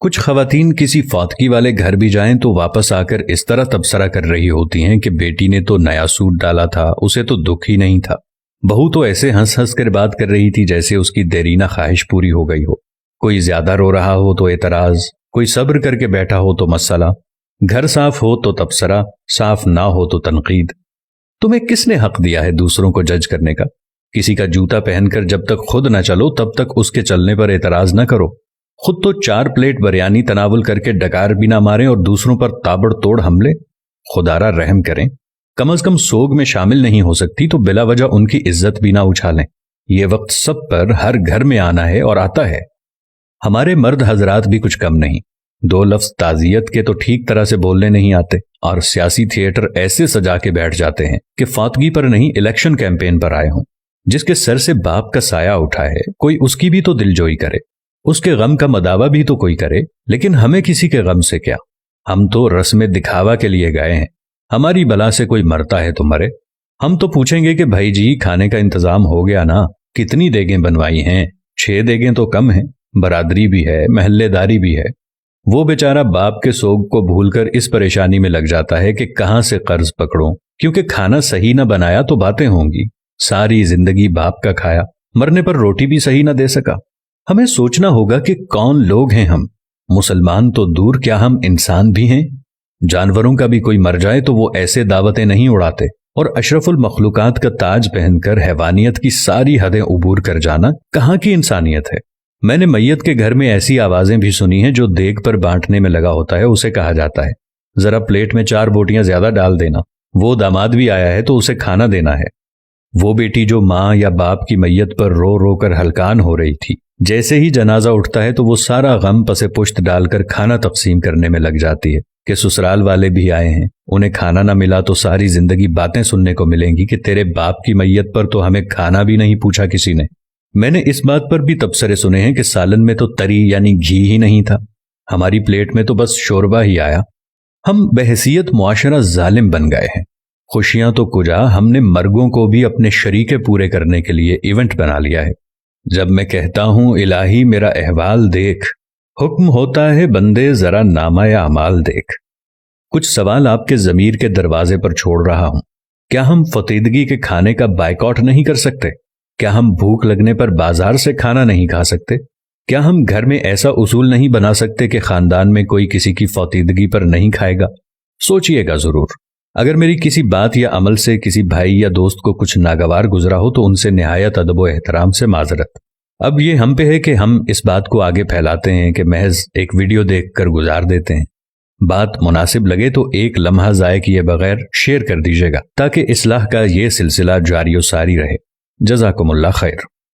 کچھ خواتین کسی فوتگی والے گھر بھی جائیں تو واپس آ کر اس طرح تبصرہ کر رہی ہوتی ہیں کہ بیٹی نے تو نیا سوٹ ڈالا تھا، اسے تو دکھ ہی نہیں تھا۔ بہو تو ایسے ہنس ہنس کر بات کر رہی تھی جیسے اس کی دیرینہ خواہش پوری ہو گئی ہو۔ کوئی زیادہ رو رہا ہو تو اعتراض، کوئی صبر کر کے بیٹھا ہو تو مسئلہ، گھر صاف ہو تو تبصرہ، صاف نہ ہو تو تنقید۔ تمہیں کس نے حق دیا ہے دوسروں کو جج کرنے کا؟ کسی کا جوتا پہن کر جب تک خود نہ چلو تب تک اس کے چلنے پر اعتراض نہ کرو۔ خود تو 4 پلیٹ بریانی تناول کر کے ڈکار بھی نہ ماریں اور دوسروں پر تابڑ توڑ حملے۔ خدارا رحم کریں، کم از کم سوگ میں شامل نہیں ہو سکتی تو بلا وجہ ان کی عزت بھی نہ اچھالیں۔ یہ وقت سب پر ہر گھر میں آنا ہے اور آتا ہے۔ ہمارے مرد حضرات بھی کچھ کم نہیں، 2 لفظ تعزیت کے تو ٹھیک طرح سے بولنے نہیں آتے، اور سیاسی تھیٹر ایسے سجا کے بیٹھ جاتے ہیں کہ فاتگی پر نہیں الیکشن کیمپین پر آئے ہوں۔ جس کے سر سے باپ کا سایہ اٹھا ہے کوئی اس کی بھی تو دل جوئی کرے، اس کے غم کا مداوع بھی تو کوئی کرے، لیکن ہمیں کسی کے غم سے کیا؟ ہم تو رسم دکھاوا کے لیے گئے ہیں۔ ہماری بلا سے کوئی مرتا ہے تو مرے، ہم تو پوچھیں گے کہ بھائی جی کھانے کا انتظام ہو گیا نا؟ کتنی دیگیں بنوائی ہیں؟ 6 دیگیں تو کم ہیں، برادری بھی ہے، محلے داری بھی ہے۔ وہ بیچارہ باپ کے سوگ کو بھول کر اس پریشانی میں لگ جاتا ہے کہ کہاں سے قرض پکڑوں، کیونکہ کھانا صحیح نہ بنایا تو باتیں ہوں گی۔ ساری زندگی باپ کا کھایا، مرنے پر روٹی بھی صحیح نہ دے سکا۔ ہمیں سوچنا ہوگا کہ کون لوگ ہیں ہم؟ مسلمان تو دور، کیا ہم انسان بھی ہیں؟ جانوروں کا بھی کوئی مر جائے تو وہ ایسے دعوتیں نہیں اڑاتے، اور اشرف المخلوقات کا تاج پہن کر حیوانیت کی ساری حدیں عبور کر جانا کہاں کی انسانیت ہے؟ میں نے میت کے گھر میں ایسی آوازیں بھی سنی ہیں جو دیگ پر بانٹنے میں لگا ہوتا ہے اسے کہا جاتا ہے ذرا پلیٹ میں 4 بوٹیاں زیادہ ڈال دینا، وہ داماد بھی آیا ہے تو اسے کھانا دینا ہے۔ وہ بیٹی جو ماں یا باپ کی میت پر رو رو کر ہلکان ہو رہی تھی، جیسے ہی جنازہ اٹھتا ہے تو وہ سارا غم پسے پشت ڈال کر کھانا تقسیم کرنے میں لگ جاتی ہے کہ سسرال والے بھی آئے ہیں، انہیں کھانا نہ ملا تو ساری زندگی باتیں سننے کو ملیں گی کہ تیرے باپ کی میت پر تو ہمیں کھانا بھی نہیں پوچھا کسی نے۔ میں نے اس بات پر بھی تبصرے سنے ہیں کہ سالن میں تو تری یعنی گھی ہی نہیں تھا، ہماری پلیٹ میں تو بس شوربہ ہی آیا۔ ہم بحیثیت معاشرہ ظالم بن گئے ہیں۔ خوشیاں تو کجا، ہم نے مرگوں کو بھی اپنے شریکے پورے کرنے کے لیے ایونٹ بنا لیا ہے۔ جب میں کہتا ہوں الہی میرا احوال دیکھ، حکم ہوتا ہے بندے ذرا نامہ اعمال دیکھ۔ کچھ سوال آپ کے ضمیر کے دروازے پر چھوڑ رہا ہوں۔ کیا ہم فطیدگی کے کھانے کا بائیکاٹ نہیں کر سکتے؟ کیا ہم بھوک لگنے پر بازار سے کھانا نہیں کھا سکتے؟ کیا ہم گھر میں ایسا اصول نہیں بنا سکتے کہ خاندان میں کوئی کسی کی فوتیدگی پر نہیں کھائے گا؟ سوچئے گا ضرور۔ اگر میری کسی بات یا عمل سے کسی بھائی یا دوست کو کچھ ناگوار گزرا ہو تو ان سے نہایت ادب و احترام سے معذرت۔ اب یہ ہم پہ ہے کہ ہم اس بات کو آگے پھیلاتے ہیں کہ محض ایک ویڈیو دیکھ کر گزار دیتے ہیں۔ بات مناسب لگے تو ایک لمحہ ضائع کیے بغیر شیئر کر دیجیے گا تاکہ اصلاح کا یہ سلسلہ جاری و ساری رہے۔ جزاکم اللہ خیر۔